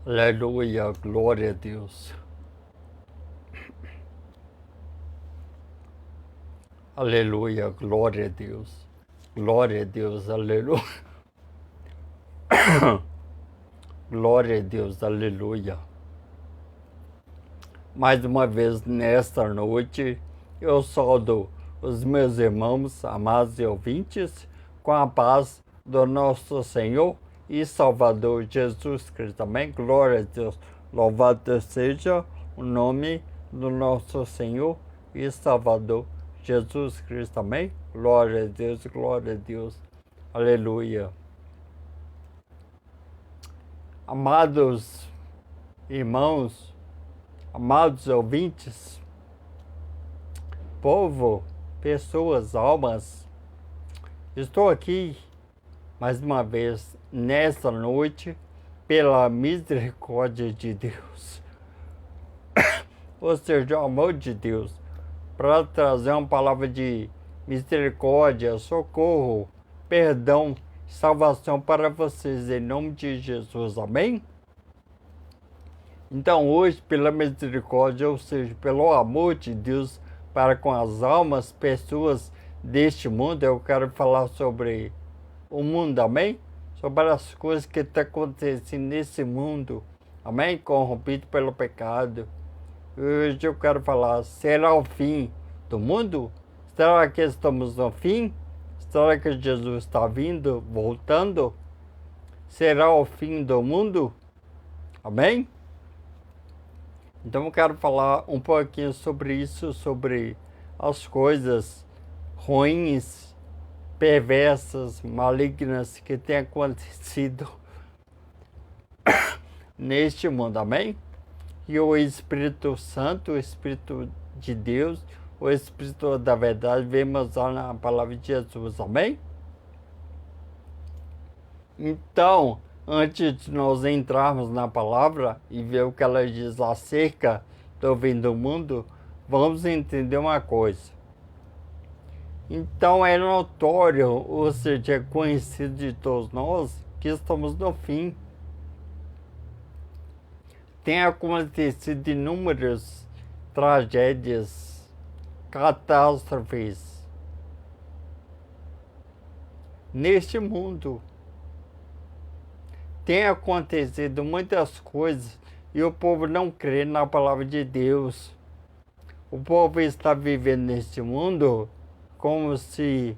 Aleluia, glória a Deus. Aleluia, glória a Deus. Glória a Deus, aleluia. Glória a Deus, aleluia. Mais uma vez nesta noite, eu saúdo os meus irmãos, amados e ouvintes, com a paz do nosso Senhor e Salvador Jesus Cristo. Amém? Glória a Deus. Louvado seja o nome do nosso Senhor e Salvador Jesus Cristo. Amém? Glória a Deus, glória a Deus. Aleluia. Amados irmãos, amados ouvintes, povo, pessoas, almas, estou aqui mais uma vez nesta noite pela misericórdia de Deus, ou seja, o amor de Deus, para trazer uma palavra de misericórdia, socorro, perdão, salvação para vocês, em nome de Jesus, amém? Então hoje, pela misericórdia, ou seja, pelo amor de Deus para com as almas, pessoas deste mundo, eu quero falar sobre o mundo, amém? Sobre as coisas que estão acontecendo nesse mundo, amém? Corrompido pelo pecado. Hoje eu quero falar, será o fim do mundo? Será que estamos no fim? Será que Jesus está vindo, voltando? Será o fim do mundo? Amém? Então eu quero falar um pouquinho sobre isso, sobre as coisas ruins, perversas, malignas que têm acontecido neste mundo, amém? E o Espírito Santo, o Espírito de Deus, o Espírito da verdade, vemos lá na palavra de Jesus, amém? Então, antes de nós entrarmos na palavra e ver o que ela diz acerca do fim do mundo, vamos entender uma coisa. Então é notório, ou seja, é conhecido de todos nós, que estamos no fim. Tem acontecido inúmeras tragédias, catástrofes neste mundo. Tem acontecido muitas coisas e o povo não crê na palavra de Deus. O povo está vivendo neste mundo como se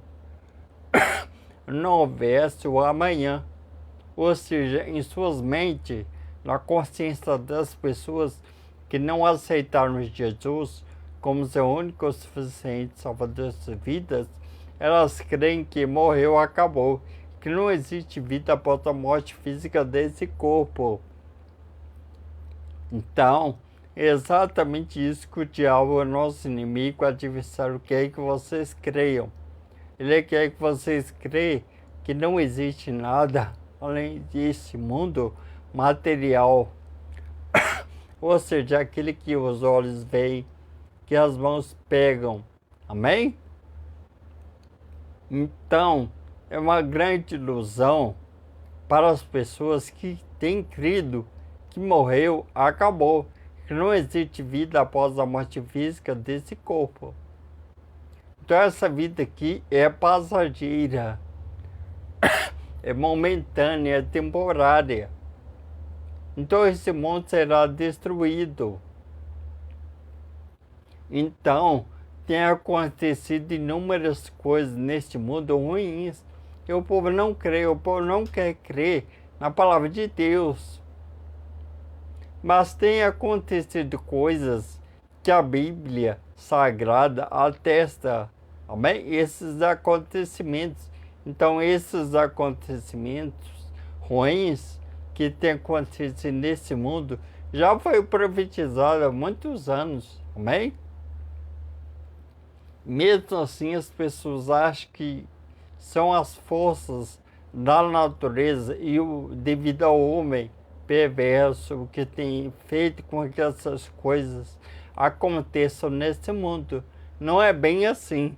não houvesse o amanhã. Ou seja, em suas mentes, na consciência das pessoas que não aceitaram Jesus como seu único suficiente salvador de suas vidas, elas creem que morreu, acabou, que não existe vida após a morte física desse corpo. Então, é exatamente isso que o diabo, nosso inimigo, adversário, quer que vocês creiam. Ele quer que vocês creiam que não existe nada além desse mundo material. Ou seja, aquele que os olhos veem, que as mãos pegam. Amém? Então, é uma grande ilusão para as pessoas que têm crido que morreu, acabou, que não existe vida após a morte física desse corpo. Então essa vida aqui é passageira, é momentânea, é temporária. Então esse mundo será destruído. Então, tem acontecido inúmeras coisas neste mundo ruins. E o povo não crê, o povo não quer crer na palavra de Deus. Mas tem acontecido coisas que a Bíblia Sagrada atesta, amém? Esses acontecimentos. Então, esses acontecimentos ruins que têm acontecido nesse mundo já foi profetizado há muitos anos, amém? Mesmo assim, as pessoas acham que são as forças da natureza e o devido ao homem perverso que tem feito com que essas coisas aconteçam nesse mundo. Não é bem assim.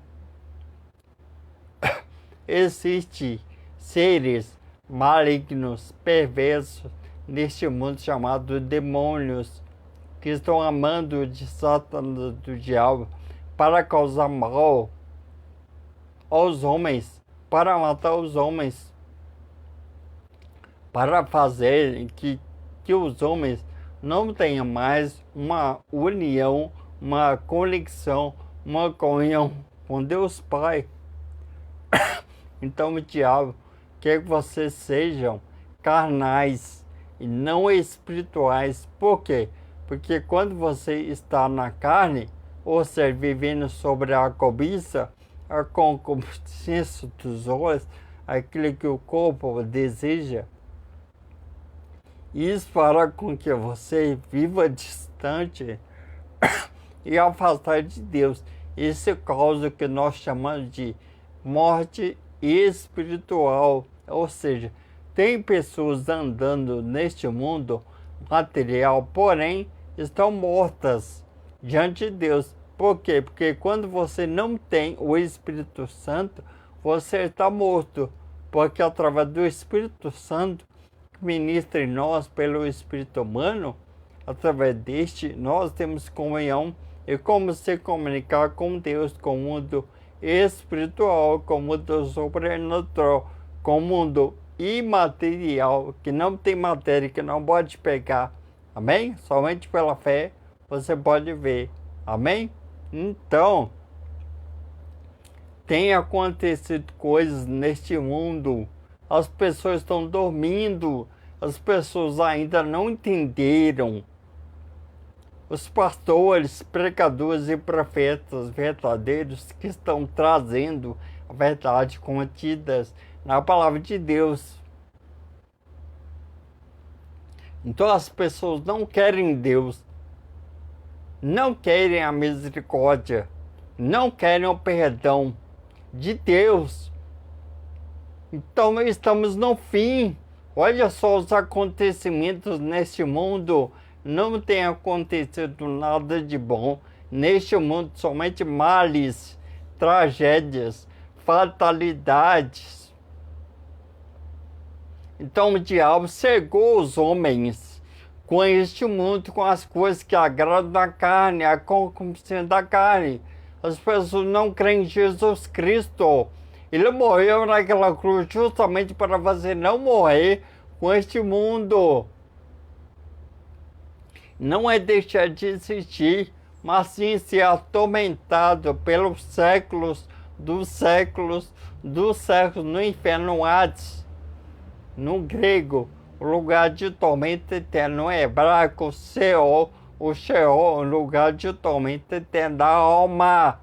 Existem seres malignos, perversos neste mundo chamado demônios, que estão amando de Satanás, do diabo, para causar mal aos homens, para matar os homens, para fazer que os homens não tenham mais uma união, uma conexão, uma comunhão com Deus Pai. Então o diabo quer que vocês sejam carnais e não espirituais. Por quê? Porque quando você está na carne, ou seja, vivendo sobre a cobiça, a concupiscência dos olhos, aquilo que o corpo deseja, isso fará com que você viva distante e afastado de Deus. Isso causa o que nós chamamos de morte espiritual. Ou seja, tem pessoas andando neste mundo material, porém estão mortas diante de Deus. Por quê? Porque quando você não tem o Espírito Santo, você está morto. Porque através do Espírito Santo, que ministra em nós pelo Espírito humano, através deste, nós temos comunhão e como se comunicar com Deus, com o mundo espiritual, com o mundo sobrenatural, com o mundo imaterial, que não tem matéria, que não pode pegar. Amém? Somente pela fé você pode ver. Amém? Então, tem acontecido coisas neste mundo. As pessoas estão dormindo. As pessoas ainda não entenderam. Os pastores, pregadores e profetas verdadeiros que estão trazendo a verdade contidas na palavra de Deus. Então as pessoas não querem Deus, não querem a misericórdia, não querem o perdão de Deus. Então estamos no fim. Olha só os acontecimentos neste mundo. Não tem acontecido nada de bom. Neste mundo somente males, tragédias, fatalidades. Então o diabo cegou os homens com este mundo, com as coisas que agradam a carne, a concupiscência da carne. As pessoas não creem em Jesus Cristo. Ele morreu naquela cruz justamente para você não morrer com este mundo. Não é deixar de existir, mas sim ser atormentado pelos séculos dos séculos dos séculos no inferno Hades. No grego, o lugar de tormento eterno. No hebraico, Sheol, o Sheol, o lugar de tormento eterno da alma.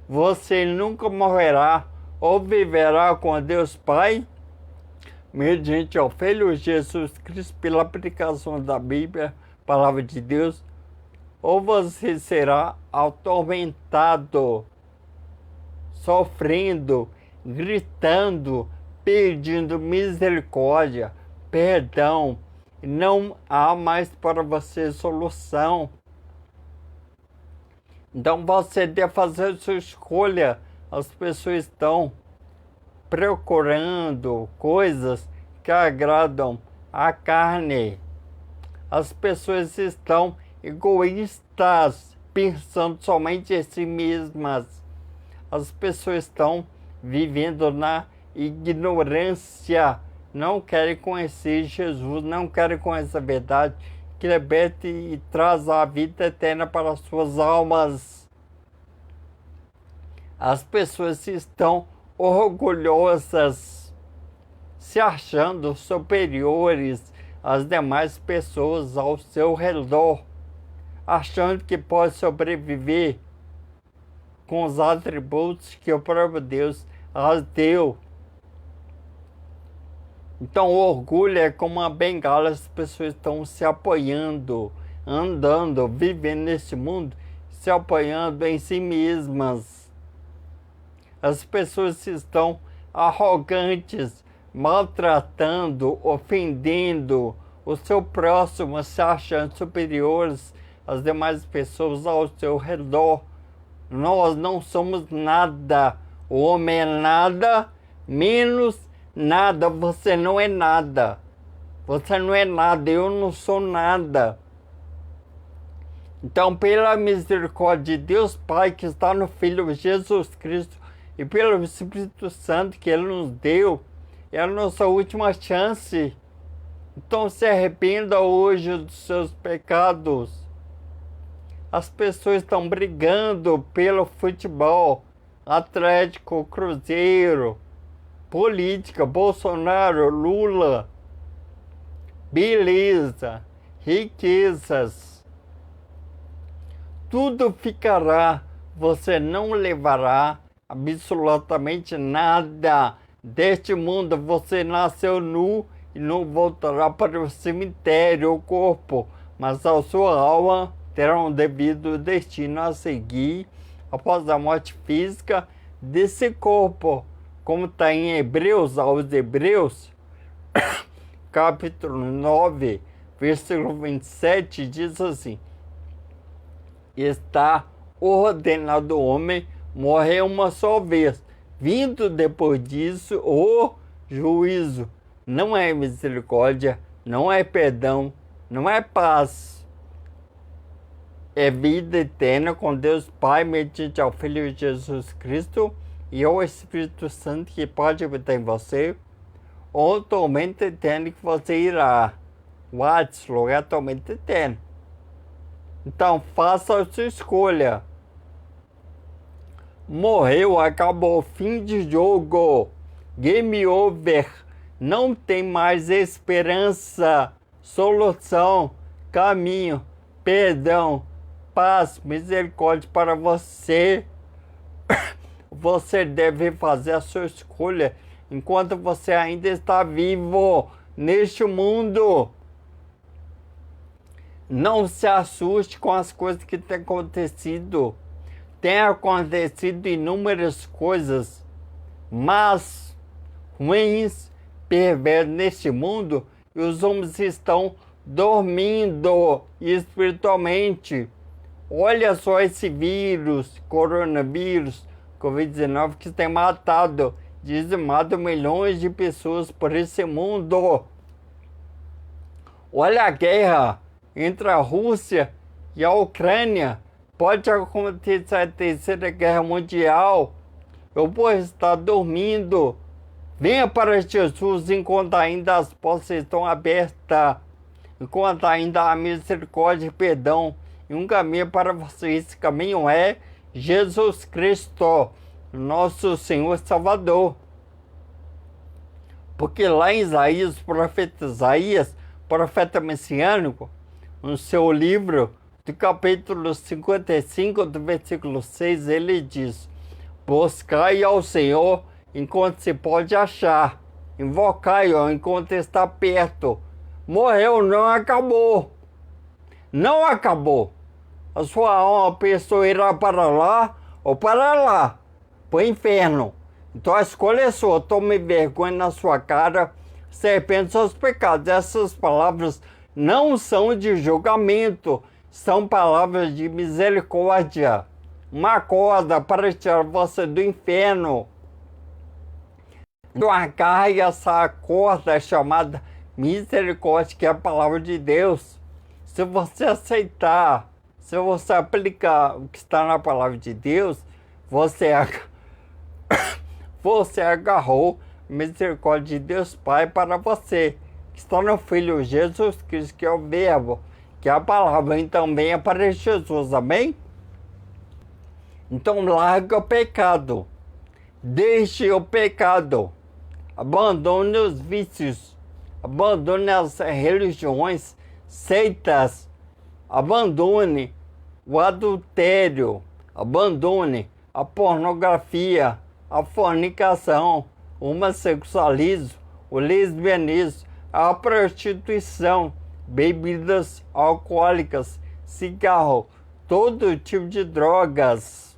Você nunca morrerá ou viverá com Deus Pai, mediante ao Filho Jesus Cristo, pela aplicação da Bíblia, palavra de Deus, ou você será atormentado, sofrendo, gritando, pedindo misericórdia, perdão. Não há mais para você solução. Então você deve fazer sua escolha. As pessoas estão procurando coisas que agradam a carne. As pessoas estão egoístas, pensando somente em si mesmas. As pessoas estão vivendo na ignorância, não querem conhecer Jesus, não querem conhecer a verdade que liberta e traz a vida eterna para as suas almas. As pessoas estão orgulhosas, se achando superiores às demais pessoas ao seu redor, achando que pode sobreviver com os atributos que o próprio Deus as deu. Então o orgulho é como uma bengala, as pessoas estão se apoiando, andando, vivendo nesse mundo, se apoiando em si mesmas. As pessoas estão arrogantes, maltratando, ofendendo o seu próximo, se achando superiores às demais pessoas ao seu redor. Nós não somos nada. O homem é nada, menos nada. Você não é nada. Você não é nada, eu não sou nada. Então, pela misericórdia de Deus Pai, que está no Filho Jesus Cristo, e pelo Espírito Santo que Ele nos deu, é a nossa última chance. Então, se arrependa hoje dos seus pecados. As pessoas estão brigando pelo futebol, Atlético, Cruzeiro, política, Bolsonaro, Lula, beleza, riquezas. Tudo ficará, você não levará absolutamente nada deste mundo. Você nasceu nu e não voltará para o cemitério, o corpo, mas a sua alma terá um devido destino a seguir após a morte física desse corpo, como está em Hebreus, aos Hebreus, capítulo 9, versículo 27, diz assim: está ordenado o homem morrer uma só vez, vindo depois disso o juízo. Não é misericórdia, não é perdão, não é paz. É vida eterna com Deus Pai, mediante ao Filho Jesus Cristo e ao Espírito Santo que pode habitar em você, ou tormento eterno que você irá. O Hades, lugar tormento eterno. Então, faça a sua escolha. Morreu, acabou, fim de jogo. Game over. Não tem mais esperança, solução, caminho, perdão, paz, misericórdia para você. Você deve fazer a sua escolha enquanto você ainda está vivo neste mundo. Não se assuste com as coisas que têm acontecido. Tem acontecido inúmeras coisas, mas ruins, perversas neste mundo, e os homens estão dormindo espiritualmente. Olha só esse vírus, coronavírus, Covid-19, que tem matado, dizimado milhões de pessoas por esse mundo. Olha a guerra entre a Rússia e a Ucrânia. Pode acontecer a terceira guerra mundial. Eu posso estar dormindo. Venha para Jesus enquanto ainda as portas estão abertas, enquanto ainda há misericórdia e perdão. E um caminho para você. Esse caminho é Jesus Cristo, nosso Senhor Salvador. Porque lá em Isaías, profeta messiânico, no seu livro, do capítulo 55, do versículo 6, ele diz: buscai ao Senhor enquanto se pode achar, invocai-o enquanto está perto. Morreu, não acabou. Não acabou. A sua alma, a pessoa irá para lá ou para lá, para o inferno. Então a escolha é sua. Tome vergonha na sua cara, se arrependa dos seus pecados. Essas palavras não são de julgamento, são palavras de misericórdia. Uma corda para tirar você do inferno. Então agarre essa corda chamada misericórdia, que é a palavra de Deus. Se você aceitar, se você aplicar o que está na palavra de Deus, você agarrou a misericórdia de Deus Pai para você, que está no Filho Jesus Cristo, que é o Verbo, que é a palavra. Então venha para Jesus, amém? Então larga o pecado, deixe o pecado, abandone os vícios, abandone as religiões, seitas, abandone o adultério, abandone a pornografia, a fornicação, o homossexualismo, o lesbianismo, a prostituição, bebidas alcoólicas, cigarro, todo tipo de drogas.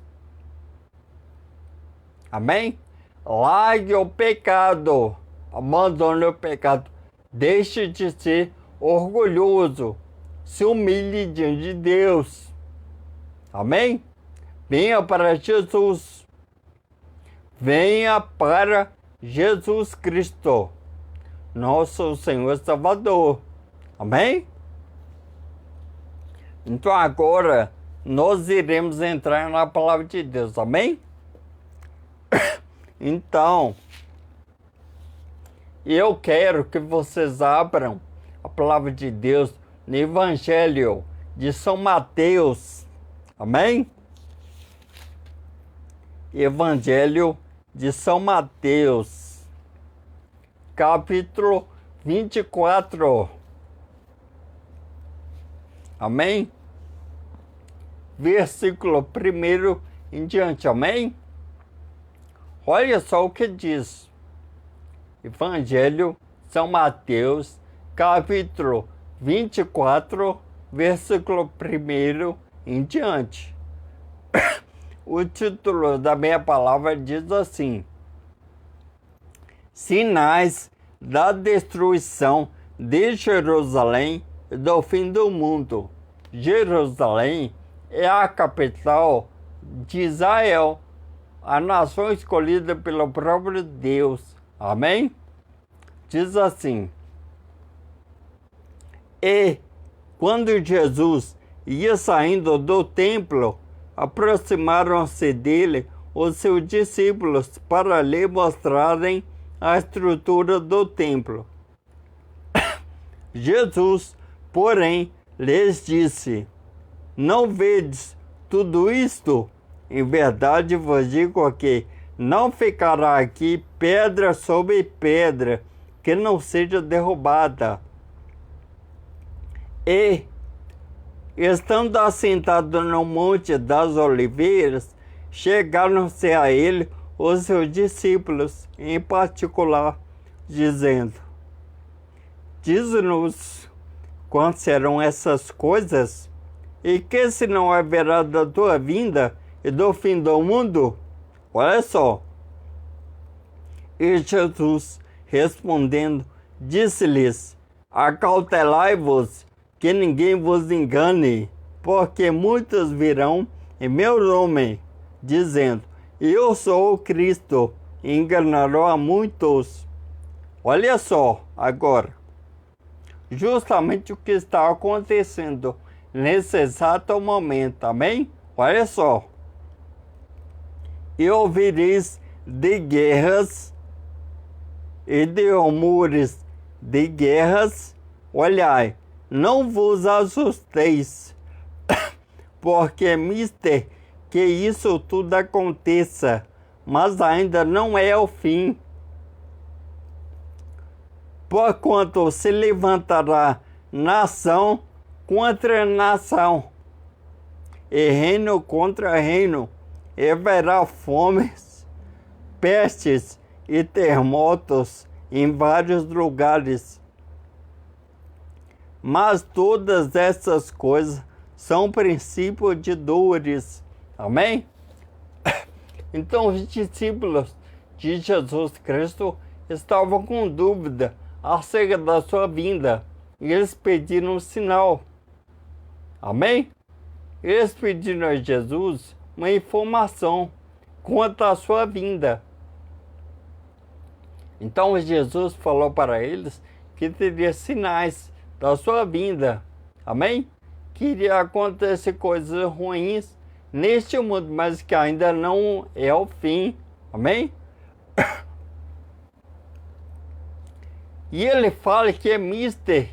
Amém? Largue o pecado, abandone o pecado, deixe de ser orgulhoso, se humilhe diante de Deus. Amém? Venha para Jesus. Venha para Jesus Cristo, nosso Senhor e Salvador. Amém? Então agora nós iremos entrar na palavra de Deus. Amém? Então, eu quero que vocês abram a palavra de Deus no Evangelho de São Mateus. Amém? Evangelho de São Mateus, capítulo 24. Amém? Versículo 1 em diante. Amém? Olha só o que diz. Evangelho São Mateus, capítulo 24, versículo 1 em diante. O título da minha palavra diz assim: Sinais da destruição de Jerusalém e do fim do mundo. Jerusalém é a capital de Israel, a nação escolhida pelo próprio Deus. Amém? Diz assim: E quando Jesus ia saindo do templo, aproximaram-se dele os seus discípulos para lhe mostrarem a estrutura do templo. Jesus, porém, lhes disse: Não vedes tudo isto? Em verdade vos digo que não ficará aqui pedra sobre pedra que não seja derrubada. E, estando assentado no Monte das Oliveiras, chegaram-se a ele os seus discípulos, em particular, dizendo: Diz-nos quando serão essas coisas, e que sinal haverá da tua vinda e do fim do mundo? Olha só. E Jesus, respondendo, disse-lhes: Acautelai-vos, que ninguém vos engane, porque muitos virão em meu nome, dizendo: Eu sou o Cristo, e enganarão a muitos. Olha só agora, justamente o que está acontecendo nesse exato momento, amém? Olha só. E ouvireis de guerras e de rumores de guerras. Olhai, não vos assusteis, porque é mister que isso tudo aconteça, mas ainda não é o fim. Porquanto se levantará nação contra nação, e reino contra reino, e haverá fomes, pestes e terremotos em vários lugares. Mas todas essas coisas são princípios de dores. Amém? Então os discípulos de Jesus Cristo estavam com dúvida acerca da sua vinda. E eles pediram um sinal. Amém? Eles pediram a Jesus uma informação quanto à sua vinda. Então Jesus falou para eles que teria sinais da sua vinda. Amém? Que iria acontecer coisas ruins neste mundo, mas que ainda não é o fim. Amém? E ele fala que é mister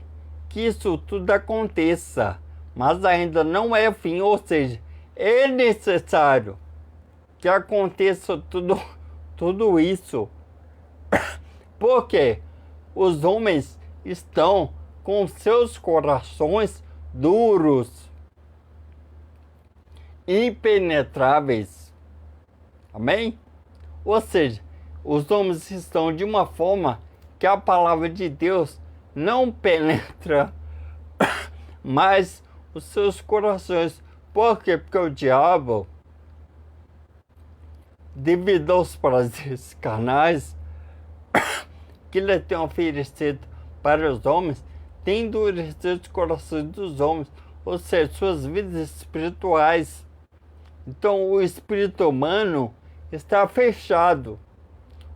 que isso tudo aconteça, mas ainda não é o fim, ou seja, é necessário que aconteça tudo isso. Porque os homens estão com seus corações duros, impenetráveis. Amém? Ou seja, os homens estão de uma forma que a palavra de Deus não penetra mais os seus corações. Por quê? Porque o diabo, devido aos prazeres carnais que ele tem oferecido para os homens, tem endurecido os corações dos homens, ou seja, suas vidas espirituais. Então o espírito humano está fechado.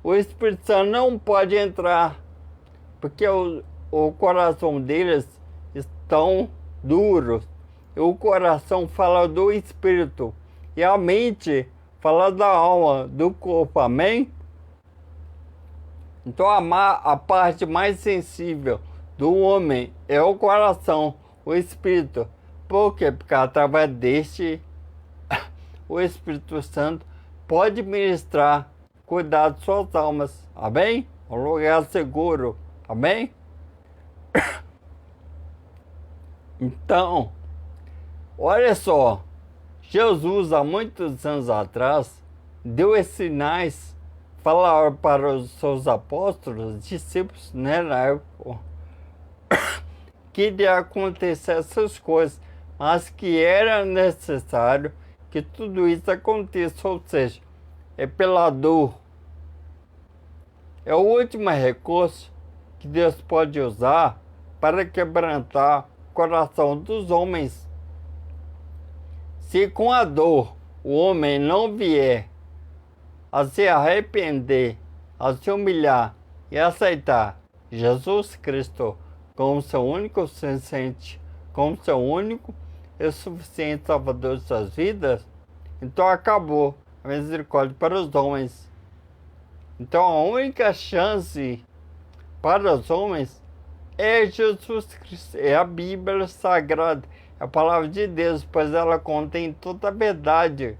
O Espírito Santo não pode entrar. porque o coração deles estão duros. E o coração fala do espírito e a mente fala da alma, do corpo, amém? Então a parte mais sensível do homem é o coração, o espírito. Por quê? Porque através deste, o Espírito Santo pode ministrar, cuidar de suas almas, amém? Um lugar seguro, amém? Então, olha só, Jesus há muitos anos atrás deu esses sinais, falar para os seus apóstolos, discípulos, né, na época, que iria acontecer essas coisas, mas que era necessário que tudo isso aconteça, ou seja, é pela dor. É o último recurso que Deus pode usar para quebrantar o coração dos homens. Se com a dor o homem não vier a se arrepender, a se humilhar e aceitar Jesus Cristo como seu único suficiente, como seu único e suficiente Salvador de suas vidas, então acabou a misericórdia para os homens. Então a única chance para os homens é Jesus Cristo, é a Bíblia Sagrada, é a palavra de Deus, pois ela contém toda a verdade.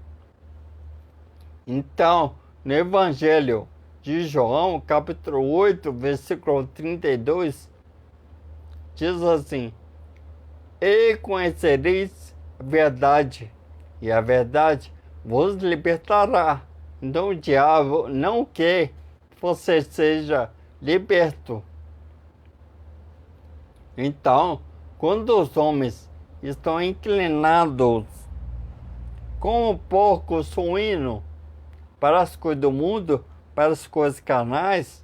Então, no Evangelho de João, capítulo 8, versículo 32, diz assim: e conhecereis a verdade, e a verdade vos libertará. Então o diabo não quer que você seja liberto. Então, quando os homens estão inclinados como porco suíno para as coisas do mundo, para as coisas carnais,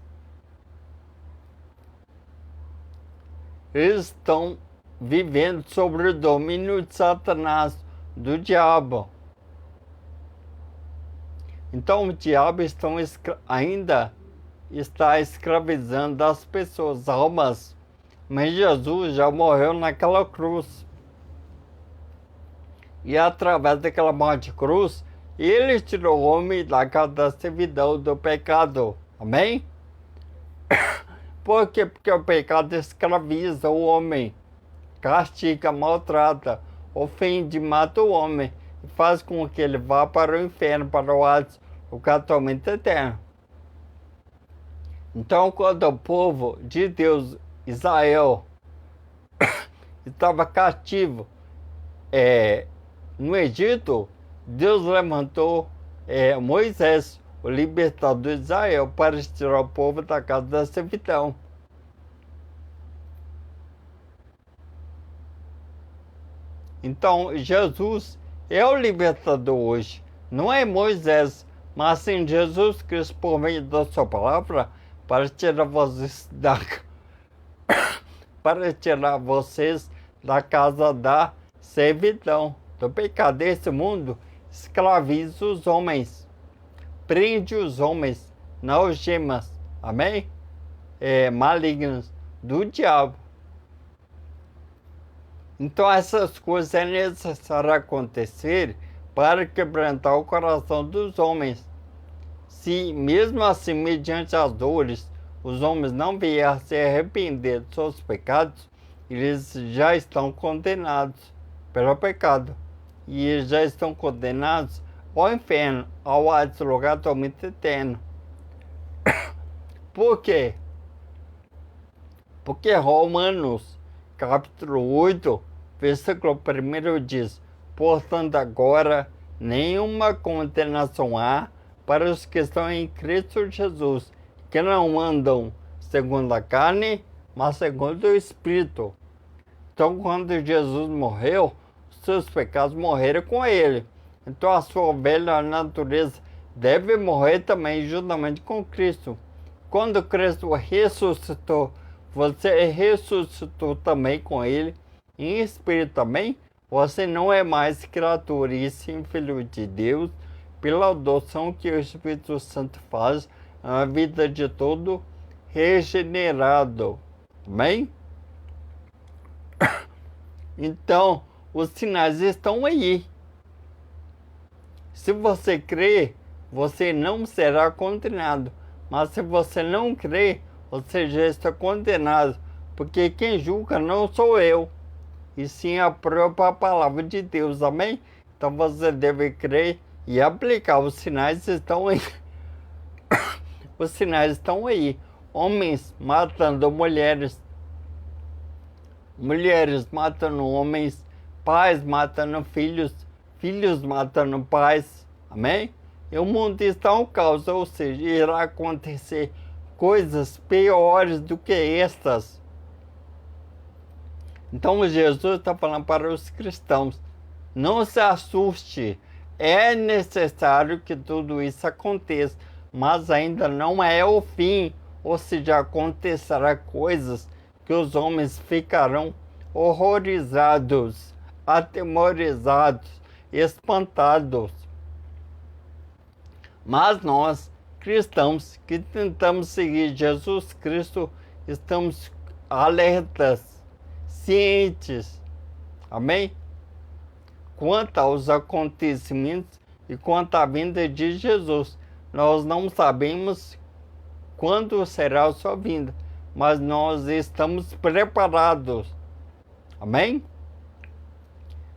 eles estão vivendo sobre o domínio de Satanás, do diabo. Então o diabo ainda está escravizando as pessoas, almas. Mas Jesus já morreu naquela cruz. E através daquela morte de cruz, ele tirou o homem da casa da servidão, do pecado. Amém? Por quê? Porque o pecado escraviza o homem, castiga, maltrata, ofende, mata o homem e faz com que ele vá para o inferno, para o Hades, o tormento eterno. Então, quando o povo de Deus, Israel, estava cativo no Egito, Deus levantou Moisés, o libertador de Israel, para tirar o povo da casa da servidão. Então, Jesus é o libertador hoje. Não é Moisés, mas sim Jesus Cristo, por meio da sua palavra, para tirar vocês da casa da servidão, do pecado. Desse mundo escraviza os homens, prende os homens nas algemas, amém? Malignas do diabo. Então essas coisas é necessário acontecer para quebrantar o coração dos homens. Se mesmo assim, mediante as dores, os homens não vierem a se arrepender dos seus pecados, eles já estão condenados pelo pecado. E eles já estão condenados ao inferno, ao Hades, lugar totalmente eterno. Por quê? Porque Romanos, capítulo 8, versículo 1 diz: portanto, agora nenhuma condenação há para os que estão em Cristo Jesus, que não andam segundo a carne, mas segundo o Espírito. Então, quando Jesus morreu, os seus pecados morreram com ele. Então, a sua velha natureza deve morrer também, juntamente com Cristo. Quando Cristo ressuscitou, você ressuscitou também com ele, em espírito também. Você não é mais criatura, e sim filho de Deus, pela adoção que o Espírito Santo faz na vida de todo regenerado. Amém? Então, os sinais estão aí. Se você crê, você não será condenado. Mas se você não crê, você já está condenado. Porque quem julga não sou eu, e sim a própria palavra de Deus. Amém? Então você deve crer e aplicar. Os sinais estão aí. Os sinais estão aí. Homens matando mulheres. Mulheres matando homens. Pais matando filhos. Filhos matando pais. Amém? E o mundo está um caos. Ou seja, irá acontecer coisas piores do que estas. Então Jesus está falando para os cristãos. Não se assuste. É necessário que tudo isso aconteça. Mas ainda não é o fim. Ou seja, acontecerá coisas que os homens ficarão horrorizados, atemorizados, espantados. Mas nós, cristãos, que tentamos seguir Jesus Cristo, estamos alertas, cientes, amém? Quanto aos acontecimentos e quanto à vinda de Jesus, nós não sabemos quando será a sua vinda, mas nós estamos preparados, amém?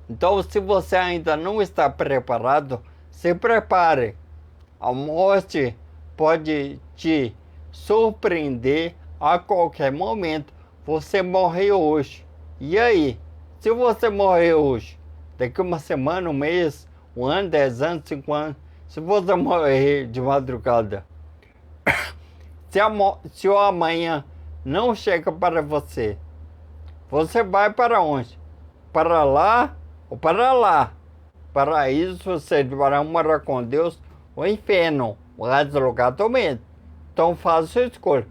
Então, se você ainda não está preparado, se prepare. A morte pode te surpreender a qualquer momento. Você morreu hoje. E aí? Se você morrer hoje, daqui uma semana, um mês, um ano, 10 anos, 5 anos, se você morrer de madrugada, se o amanhã não chega para você, você vai para onde? Para lá ou para lá? Para isso você vai morar com Deus ou inferno, vai deslocar tormento. Então faça sua escolha.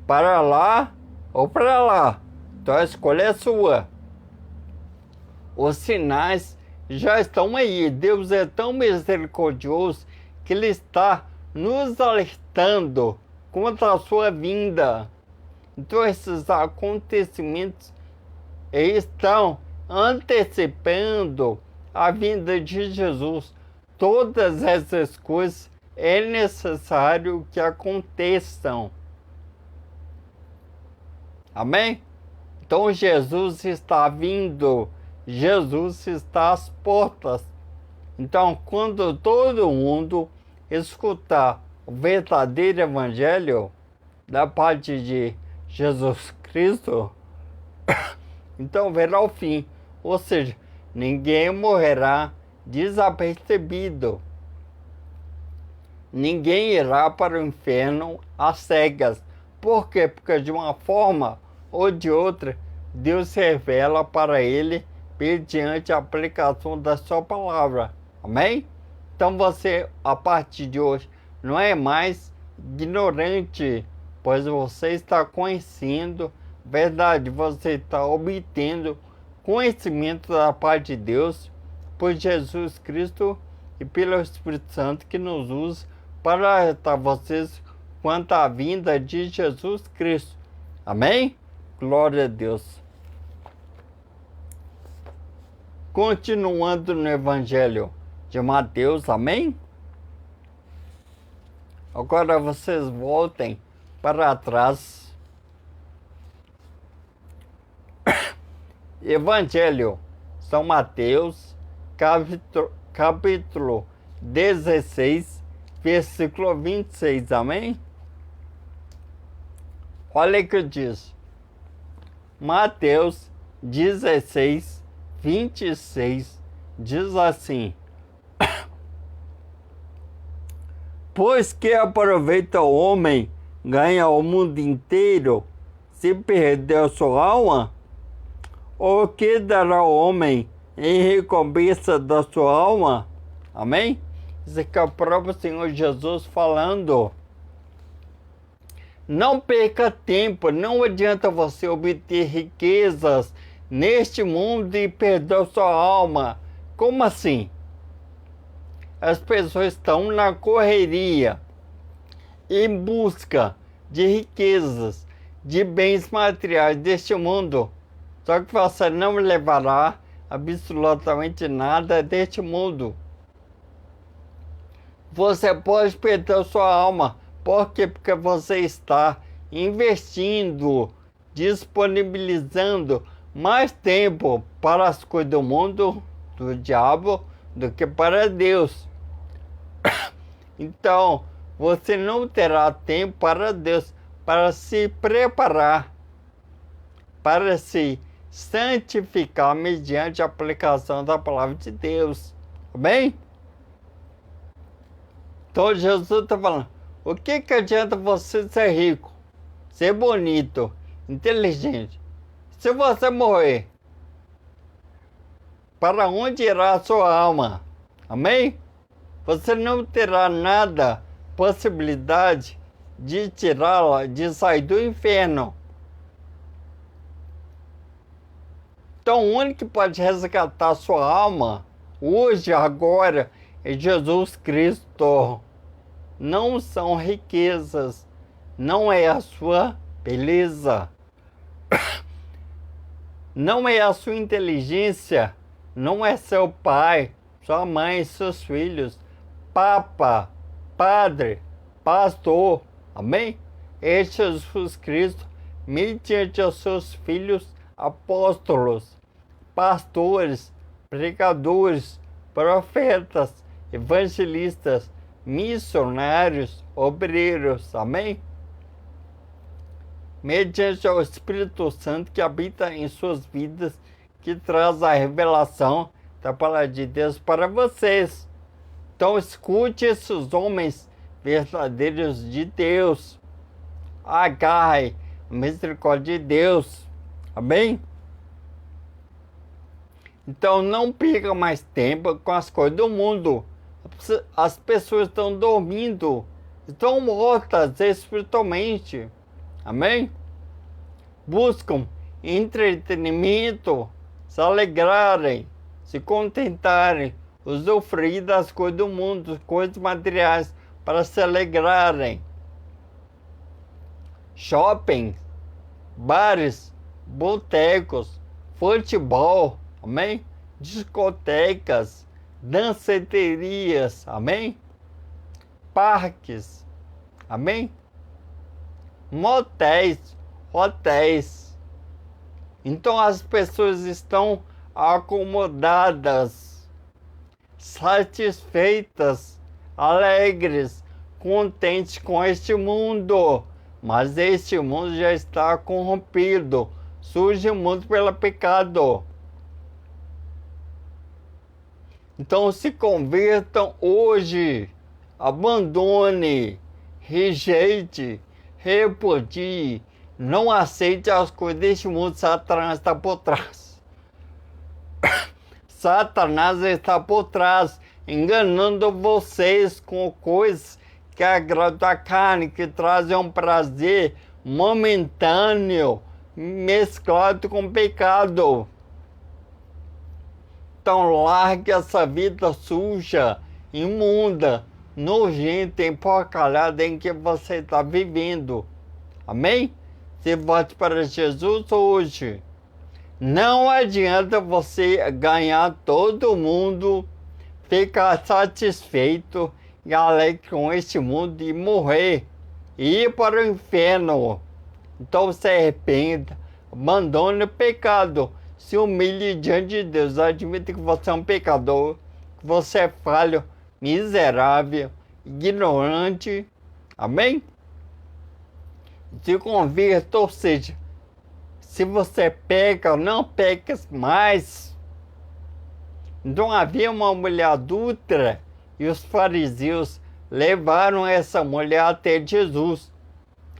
Para lá ou para lá. Então a escolha é sua. Os sinais já estão aí. Deus é tão misericordioso que Ele está nos alertando contra a sua vinda. Então esses acontecimentos estão antecipando a vinda de Jesus. Todas essas coisas é necessário que aconteçam. Amém? Então Jesus está vindo. Jesus está às portas. Então, quando todo mundo escutar o verdadeiro evangelho da parte de Jesus Cristo, então verá o fim. Ou seja, ninguém morrerá desapercebido. Ninguém irá para o inferno às cegas. Por quê? Porque de uma forma ou de outra, Deus se revela para ele mediante a aplicação da sua palavra. Amém? Então você, a partir de hoje, não é mais ignorante, pois você está conhecendo verdade, você está obtendo conhecimento da parte de Deus por Jesus Cristo e pelo Espírito Santo que nos usa para alertar vocês quanto à vinda de Jesus Cristo. Amém? Glória a Deus. Continuando no Evangelho de Mateus, amém? Agora vocês voltem para trás. Evangelho São Mateus, capítulo 16, versículo 26, amém? Olha o que diz. Mateus 16, 26, diz assim: Pois que aproveita o homem ganhar o mundo inteiro se perder a sua alma? Ou que dará o homem em recompensa da sua alma? Amém? Isso aqui é o próprio Senhor Jesus falando. Não perca tempo, não adianta você obter riquezas neste mundo e perder a sua alma. Como assim? As pessoas estão na correria, em busca de riquezas, de bens materiais deste mundo. Só que você não levará absolutamente nada deste mundo. Você pode perder sua alma. Por quê? Porque você está investindo, disponibilizando mais tempo para as coisas do mundo, do diabo, do que para Deus. Então, você não terá tempo para Deus, para se preparar, para se santificar mediante a aplicação da palavra de Deus. Amém? Então, Jesus está falando, o que adianta você ser rico, ser bonito, inteligente? Se você morrer, para onde irá a sua alma? Amém? Você não terá nada, possibilidade de tirá-la, de sair do inferno. Então, o único que pode resgatar a sua alma, hoje, agora, é Jesus Cristo. Não são riquezas, não é a sua beleza, não é a sua inteligência, não é seu pai, sua mãe, seus filhos, papa, padre, pastor, amém? É Jesus Cristo, mediante os seus filhos apóstolos, pastores, pregadores, profetas, evangelistas, missionários, obreiros, amém? Mediante o Espírito Santo que habita em suas vidas, que traz a revelação da palavra de Deus para vocês. Então escute esses homens verdadeiros de Deus. Agarre a misericórdia de Deus. Amém? Então não perca mais tempo com as coisas do mundo. As pessoas estão dormindo, estão mortas espiritualmente. Amém? Buscam entretenimento, se alegrarem, se contentarem, usufruir das coisas do mundo, coisas materiais, para se alegrarem. Shopping, bares, botecos, futebol, amém? Discotecas, danceterias, amém? Parques, amém? Motéis, hotéis. Então as pessoas estão acomodadas, satisfeitas, alegres, contentes com este mundo. Mas este mundo já está corrompido, surge o mundo pelo pecado. Então se convertam hoje, abandone, rejeite, repudie, não aceite as coisas deste mundo. Satanás está por trás. Satanás está por trás, enganando vocês com coisas que agradam a carne, que trazem um prazer momentâneo, mesclado com pecado. Então largue essa vida suja, imunda, nojenta, empocalhada em que você está vivendo. Amém? Se volte para Jesus hoje. Não adianta você ganhar todo mundo, ficar satisfeito e alegre com este mundo e morrer, e ir para o inferno. Então se arrependa, abandone o pecado, se humilhe diante de Deus, admita que você é um pecador, que você é falho, miserável, ignorante. Amém? Se converta, ou seja, se você peca, não peques mais. Então havia uma mulher adúltera e os fariseus levaram essa mulher até Jesus.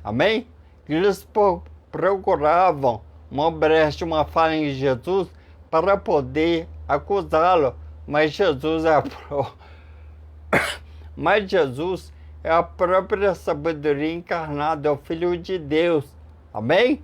Amém? Eles procuravam uma brecha, uma falha em Jesus para poder acusá-lo. Mas Jesus é a própria sabedoria encarnada, é o Filho de Deus. Amém?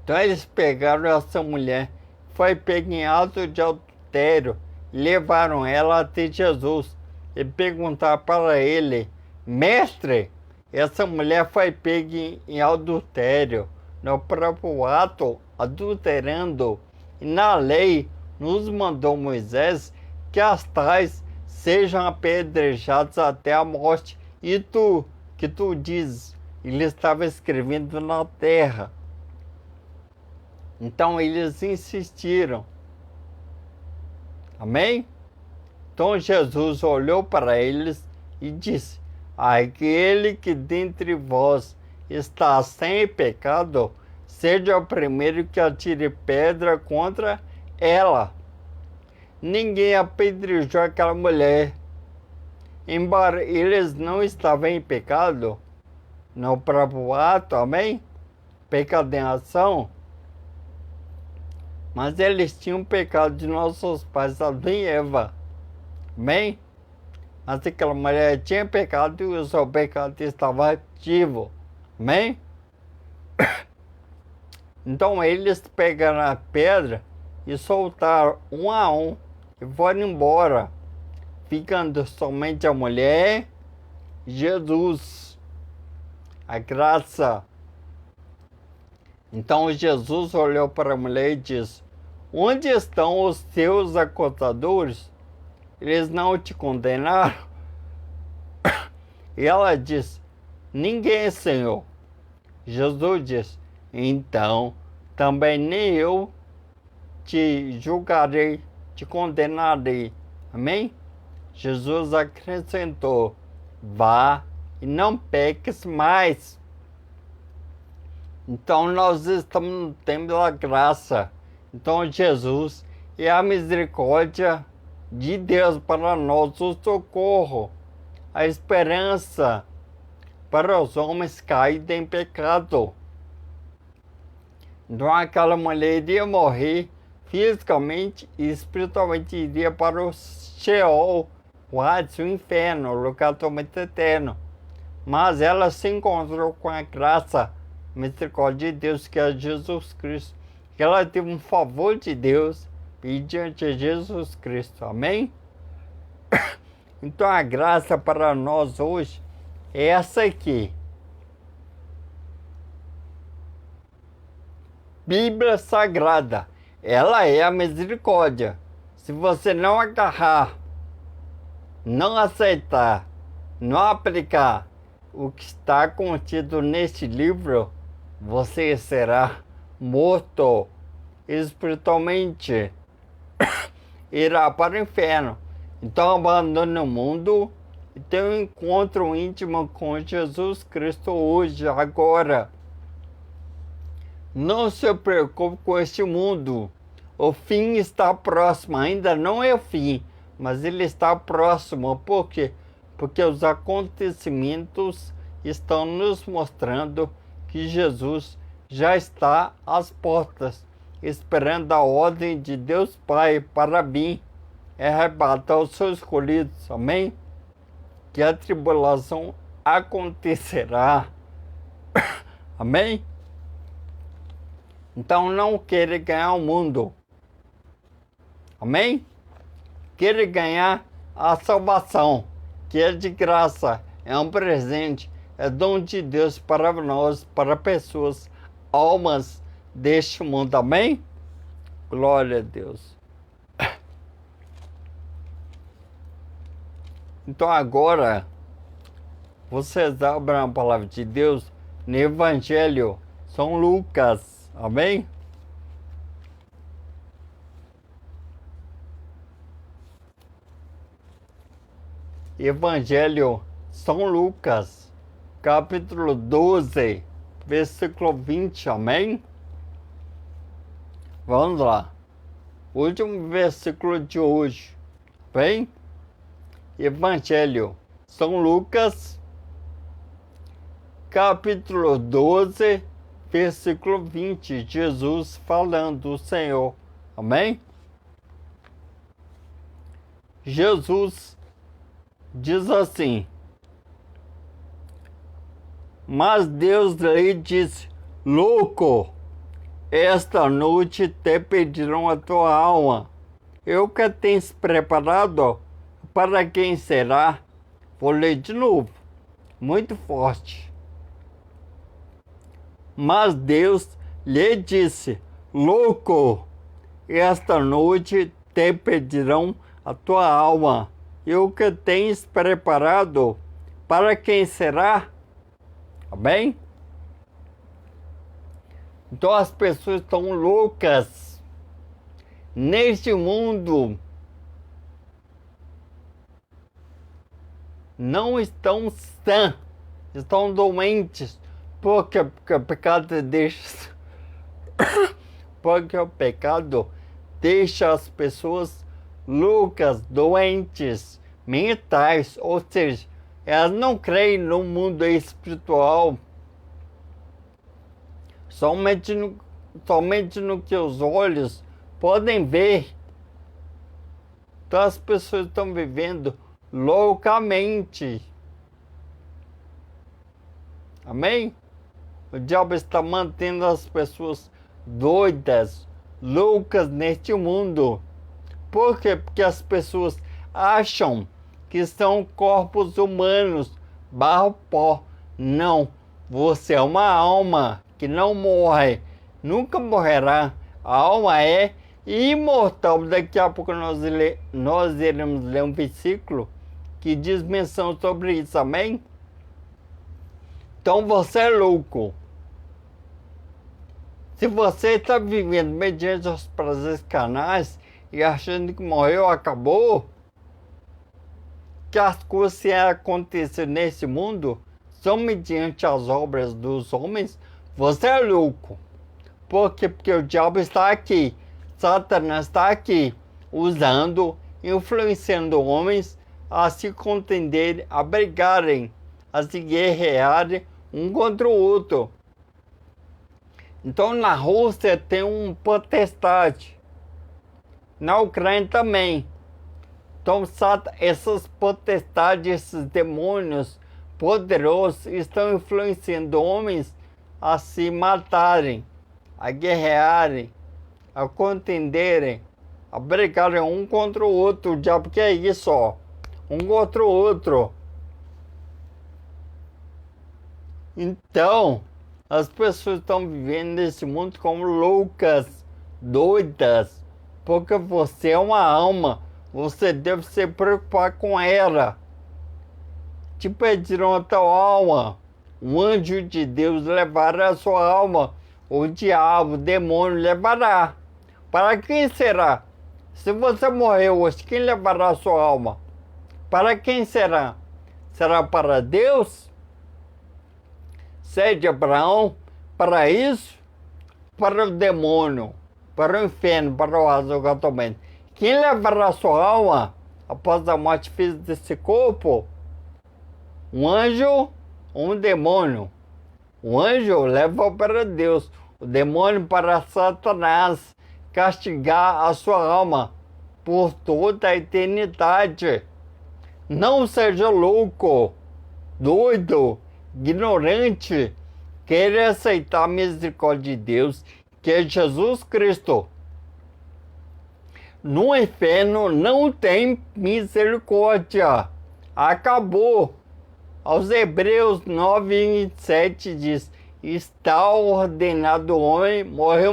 Então eles pegaram essa mulher, foi pega em ato de adultério, levaram ela até Jesus e perguntaram para ele: Mestre, essa mulher foi pega em adultério, no próprio ato, adulterando. E na lei nos mandou Moisés que as tais sejam apedrejadas até a morte. E tu, que tu dizes, ele estava escrevendo na terra. Então eles insistiram. Amém? Então Jesus olhou para eles e disse: aquele que dentre vós está sem pecado, seja o primeiro que atire pedra contra ela. Ninguém apedrejou aquela mulher. Embora eles não estavam em pecado, no próprio ato, amém? Pecado em ação. Mas eles tinham pecado de nossos pais, Adão e Eva. Amém? Mas aquela mulher tinha pecado e o seu pecado estava ativo. Amém? Então eles pegaram a pedra e soltaram um a um e foram embora, ficando somente a mulher e Jesus, a graça. Então Jesus olhou para a mulher e disse: onde estão os teus acusadores? Eles não te condenaram? E ela disse: ninguém, Senhor. Jesus disse: então também nem eu te julgarei, te condenarei. Amém? Jesus acrescentou: vá e não peques mais. Então nós estamos no tempo da graça. Então Jesus é a misericórdia de Deus para nós, o socorro, a esperança para os homens caídos em pecado. Então aquela mulher iria morrer fisicamente e espiritualmente, iria para o Sheol, o Hades, o inferno, o lugar totalmente eterno. Mas ela se encontrou com a graça, a misericórdia de Deus, que é Jesus Cristo. Ela teve um favor de Deus mediante Jesus Cristo. Amém? Então a graça para nós hoje é essa aqui. Bíblia Sagrada, ela é a misericórdia. Se você não agarrar, não aceitar, não aplicar o que está contido neste livro, você será morto espiritualmente, irá para o inferno. Então abandone o mundo e tenha um encontro íntimo com Jesus Cristo hoje, agora. Não se preocupe com este mundo. O fim está próximo. Ainda não é o fim, mas ele está próximo. Por quê? Porque os acontecimentos estão nos mostrando que Jesus já está às portas, esperando a ordem de Deus Pai para vir arrebatar os seus escolhidos. Amém? Que a tribulação acontecerá. Amém? Então não queira ganhar o mundo. Amém? Queira ganhar a salvação, que é de graça, é um presente, é dom de Deus para nós, para pessoas, almas deste mundo. Amém? Glória a Deus. Então agora, vocês abram a palavra de Deus no Evangelho São Lucas. Amém? Evangelho São Lucas, capítulo 12, versículo 20. Amém? Vamos lá. Último versículo de hoje. Bem? Evangelho São Lucas, capítulo 12, versículo 20, Jesus falando, o Senhor. Amém? Jesus diz assim: mas Deus lhe disse: louco, esta noite te pedirão a tua alma. Eu que tens preparado, para quem será? Vou ler de novo. muito forte. Mas Deus lhe disse: louco, esta noite te pedirão a tua alma, e o que tens preparado, para quem será? Amém? Então as pessoas estão loucas neste mundo. Não estão sãs, estão doentes, porque o pecado deixa, porque o pecado deixa as pessoas loucas, doentes, mentais, ou seja, elas não creem no mundo espiritual, somente no que os olhos podem ver. Então as pessoas estão vivendo loucamente. Amém? O diabo está mantendo as pessoas doidas, loucas neste mundo. Por quê? Porque as pessoas acham que são corpos humanos, barro, pó. Não, você é uma alma que não morre, nunca morrerá. A alma é imortal. Daqui a pouco nós iremos ler um versículo que diz menção sobre isso, amém? Então você é louco. Se você está vivendo mediante os prazeres carnais e achando que morreu, acabou, que as coisas que acontecem nesse mundo são mediante as obras dos homens, você é louco. Por quê? Porque o diabo está aqui, Satanás está aqui, usando, influenciando homens a se contenderem, a brigarem, a se guerrearem um contra o outro. Então na Rússia tem um potestade, na Ucrânia também. Então essas potestades, esses demônios poderosos estão influenciando homens a se matarem, a guerrearem, a contenderem, a brigarem um contra o outro. O diabo que é isso, ó. Um contra o outro. Então, as pessoas estão vivendo nesse mundo como loucas, doidas, porque você é uma alma, você deve se preocupar com ela. Te pediram a tua alma, um anjo de Deus levará a sua alma, o diabo, o demônio levará. Para quem será? Se você morreu hoje, quem levará a sua alma? Para quem será? Será para Deus? Se de Abraão? Para isso? Para o demônio? Para o inferno? Para o azogamento? Quem levará a sua alma após a morte física desse corpo? Um anjo ou um demônio? O anjo leva para Deus, o demônio para Satanás, castigar a sua alma por toda a eternidade. Não seja louco, doido, ignorante, querer aceitar a misericórdia de Deus, que é Jesus Cristo. No inferno não tem misericórdia. Acabou. Aos Hebreus 9:27 diz: está ordenado o homem morrer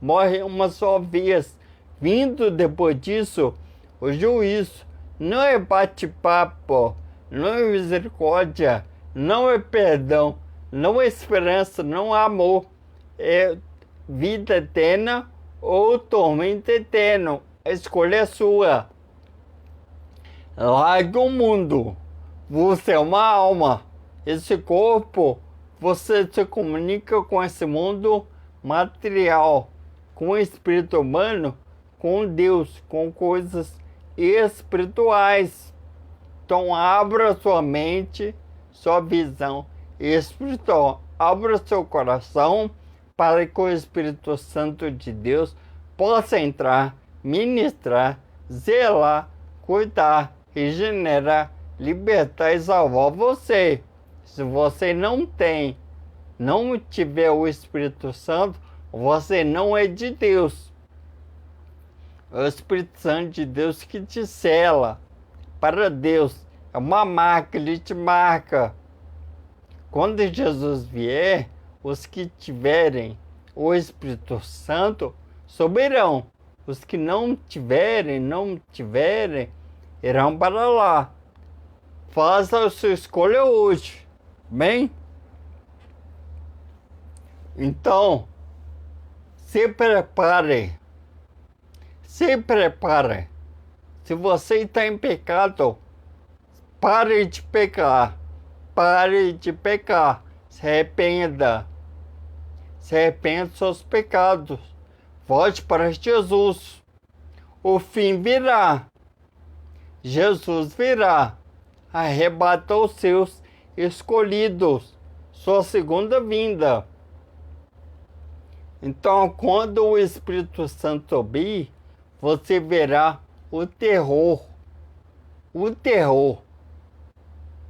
morre uma só vez. Vindo depois disso, o juízo. Não é bate-papo, não é misericórdia, não é perdão, não é esperança, não é amor. É vida eterna ou tormento eterno. A escolha é sua. Larga o mundo. Você é uma alma. Esse corpo, você se comunica com esse mundo material, com o espírito humano, com Deus, com coisas espirituais. Então abra sua mente, sua visão espiritual. Abra seu coração para que o Espírito Santo de Deus possa entrar, ministrar, zelar, cuidar, regenerar, libertar e salvar você. Se você não tiver o Espírito Santo, você não é de Deus. É o Espírito Santo de Deus que te sela para Deus. É uma marca, ele te marca. Quando Jesus vier, os que tiverem o Espírito Santo subirão. Os que não tiverem, irão para lá. Faça a sua escolha hoje. Amém? Então, se prepare. Se prepare. Se você está em pecado, pare de pecar. Pare de pecar. Se arrependa. Se arrependa dos seus pecados. Volte para Jesus. O fim virá. Jesus virá. Arrebata os seus escolhidos. Sua segunda vinda. Então, quando o Espírito Santo subir, você verá o terror. O terror.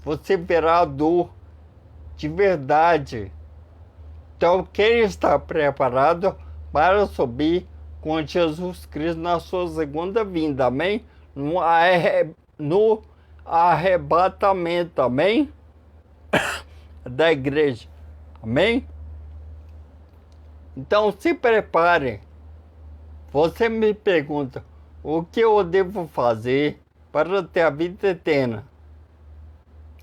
Você verá a dor de verdade. Então, quem está preparado para subir com Jesus Cristo na sua segunda vinda, amém? No arrebatamento, amém? Da igreja, amém? Então, se prepare. Você me pergunta, o que eu devo fazer para ter a vida eterna?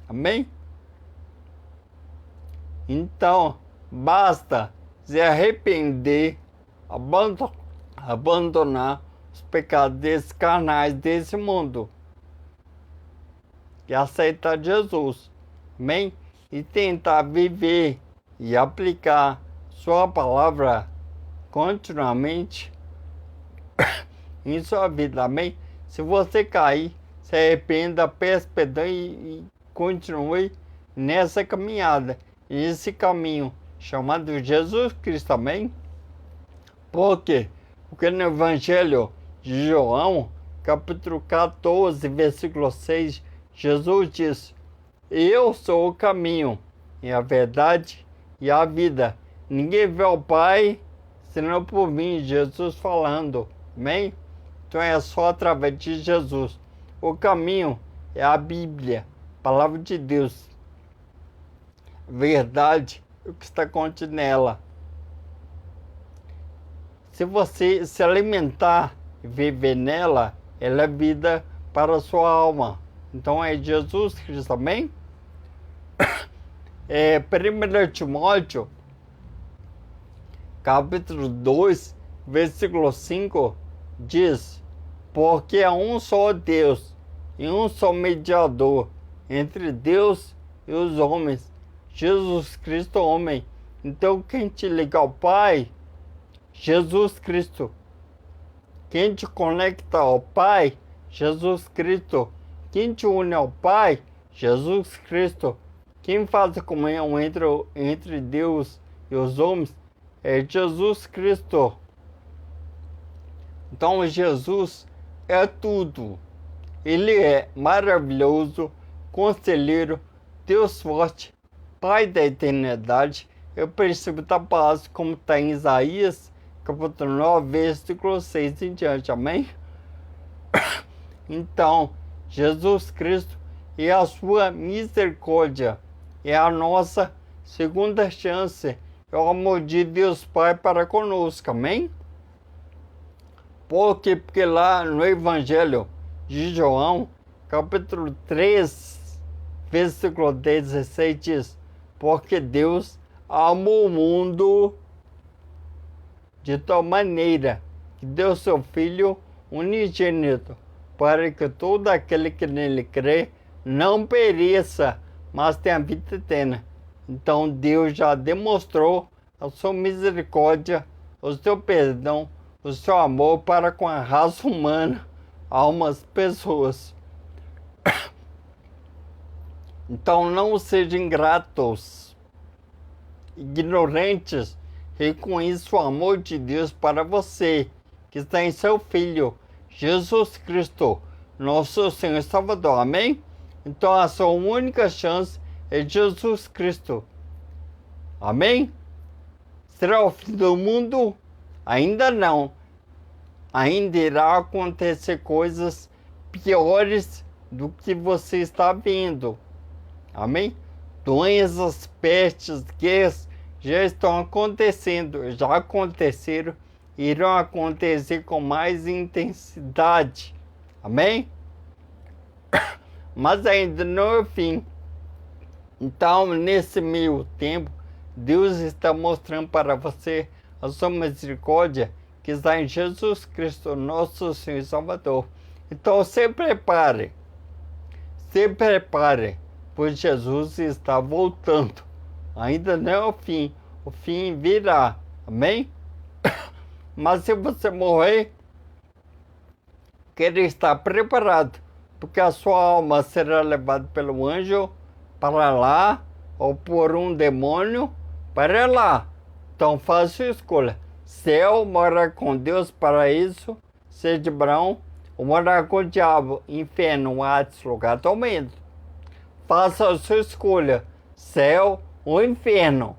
Amém? Então, basta se arrepender, abandonar os pecados carnais desse mundo e aceitar Jesus. Amém? E tentar viver e aplicar sua palavra continuamente em sua vida. Amém? Se você cair, se arrependa, peça perdão e continue nessa caminhada, nesse caminho chamado Jesus Cristo. Amém? Por quê? Porque no Evangelho de João, capítulo 14, versículo 6, Jesus diz: eu sou o caminho, e a verdade e a vida. Ninguém vê o Pai senão por mim, Jesus falando. Amém? Então é só através de Jesus. O caminho é a Bíblia, a palavra de Deus. Verdade, o que está contido nela. Se você se alimentar e viver nela, ela é vida para a sua alma. Então é Jesus Cristo, amém? 1 Timóteo, capítulo 2, versículo 5, diz: porque há um só Deus e um só mediador entre Deus e os homens, Jesus Cristo, homem. Então quem te liga ao Pai? Jesus Cristo. Quem te conecta ao Pai? Jesus Cristo. Quem te une ao Pai? Jesus Cristo. Quem faz a comunhão entre Deus e os homens? É Jesus Cristo. Então Jesus é tudo. Ele é maravilhoso, conselheiro, Deus forte, Pai da eternidade, é o princípio da paz, como está em Isaías, capítulo 9, versículo 6 em diante. Amém? Então, Jesus Cristo e a sua misericórdia é a nossa segunda chance. É o amor de Deus Pai para conosco. Amém? Porque lá no Evangelho de João, capítulo 3, versículo 16 diz: porque Deus amou o mundo de tal maneira que deu seu Filho unigênito, para que todo aquele que nele crê não pereça, mas tenha vida eterna. Então Deus já demonstrou a sua misericórdia, o seu perdão, o seu amor para com a raça humana, almas, pessoas. Então não sejam ingratos, ignorantes, e com isso o amor de Deus para você, que está em seu Filho, Jesus Cristo, nosso Senhor e Salvador. Amém? Então a sua única chance é Jesus Cristo. Amém? Será o fim do mundo? Ainda não. Ainda irá acontecer coisas piores do que você está vendo. Amém? Doenças, pestes, guerras já estão acontecendo, já aconteceram, irão acontecer com mais intensidade. Amém? Mas ainda não é o fim. Então, nesse meio tempo, Deus está mostrando para você a sua misericórdia que está em Jesus Cristo, nosso Senhor e Salvador. Então, se prepare, pois Jesus está voltando. Ainda não é o fim virá. Amém? Mas se você morrer, queira estar preparado, porque a sua alma será levada pelo anjo para lá, ou por um demônio para lá. Então faça sua escolha. Céu, morar com Deus, paraíso, ser de Abraão, ou morar com o diabo, inferno, Hades, lugar do medo. Faça a sua escolha. Céu ou inferno.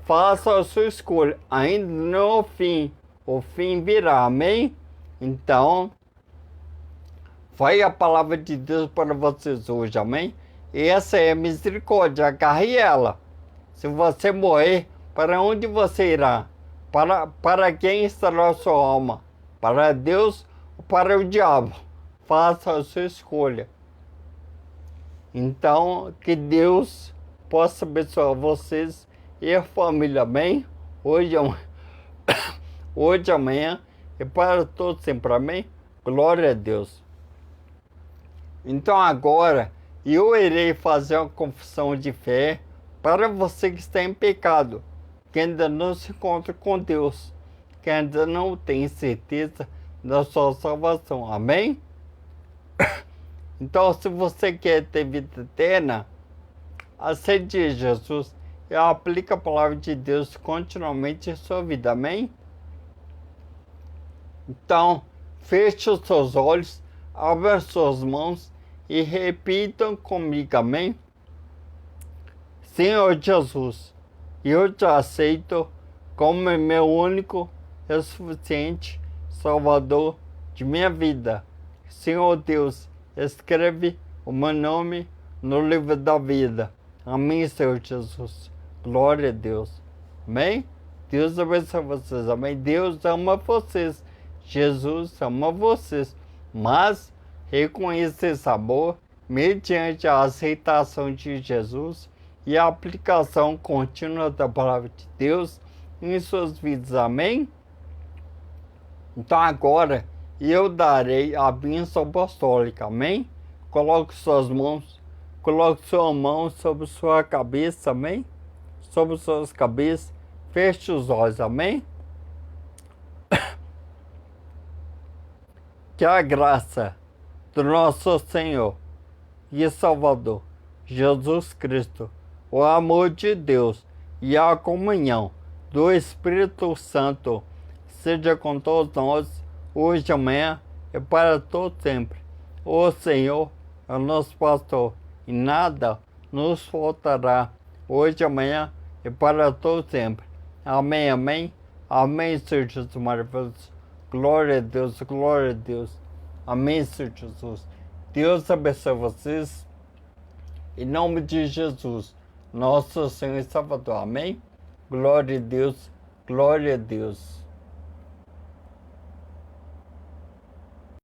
Faça a sua escolha. Ainda não é o fim. O fim virá. Amém? Então, foi a palavra de Deus para vocês hoje. Amém? Essa é a misericórdia. Agarre ela. Se você morrer, para onde você irá? Para quem estará a sua alma? Para Deus ou para o diabo? Faça a sua escolha. Então, que Deus possa abençoar vocês e a família. Amém? Hoje, amanhã e para todos sempre. Amém? Glória a Deus. Então agora eu irei fazer uma confissão de fé para você que está em pecado, que ainda não se encontra com Deus, que ainda não tem certeza da sua salvação. Amém? Então, se você quer ter vida eterna, aceite Jesus e aplique a palavra de Deus continuamente em sua vida. Amém? Então, feche os seus olhos, abra suas mãos e repitam comigo. Amém? Senhor Jesus, eu te aceito como meu único e suficiente Salvador de minha vida. Senhor Deus, escreve o meu nome no livro da vida. Amém, Senhor Jesus. Glória a Deus. Amém? Deus abençoe vocês. Amém? Deus ama vocês. Jesus ama vocês. Mas reconheça esse amor mediante a aceitação de Jesus e a aplicação contínua da palavra de Deus em suas vidas. Amém? Então agora eu darei a bênção apostólica. Amém? Coloque suas mãos, coloque sua mão sobre sua cabeça. Amém? Sobre suas cabeças. Feche os olhos. Amém? Que a graça do nosso Senhor e Salvador Jesus Cristo, o amor de Deus e a comunhão do Espírito Santo seja com todos nós, hoje, amanhã e para todo sempre. O Senhor é o nosso pastor e nada nos faltará, hoje, amanhã e para todo sempre. Amém, amém. Amém, Senhor Jesus maravilhoso. Glória a Deus, glória a Deus. Amém, Senhor Jesus. Deus abençoe vocês. Em nome de Jesus, nosso Senhor e Salvador. Amém. Glória a Deus, glória a Deus.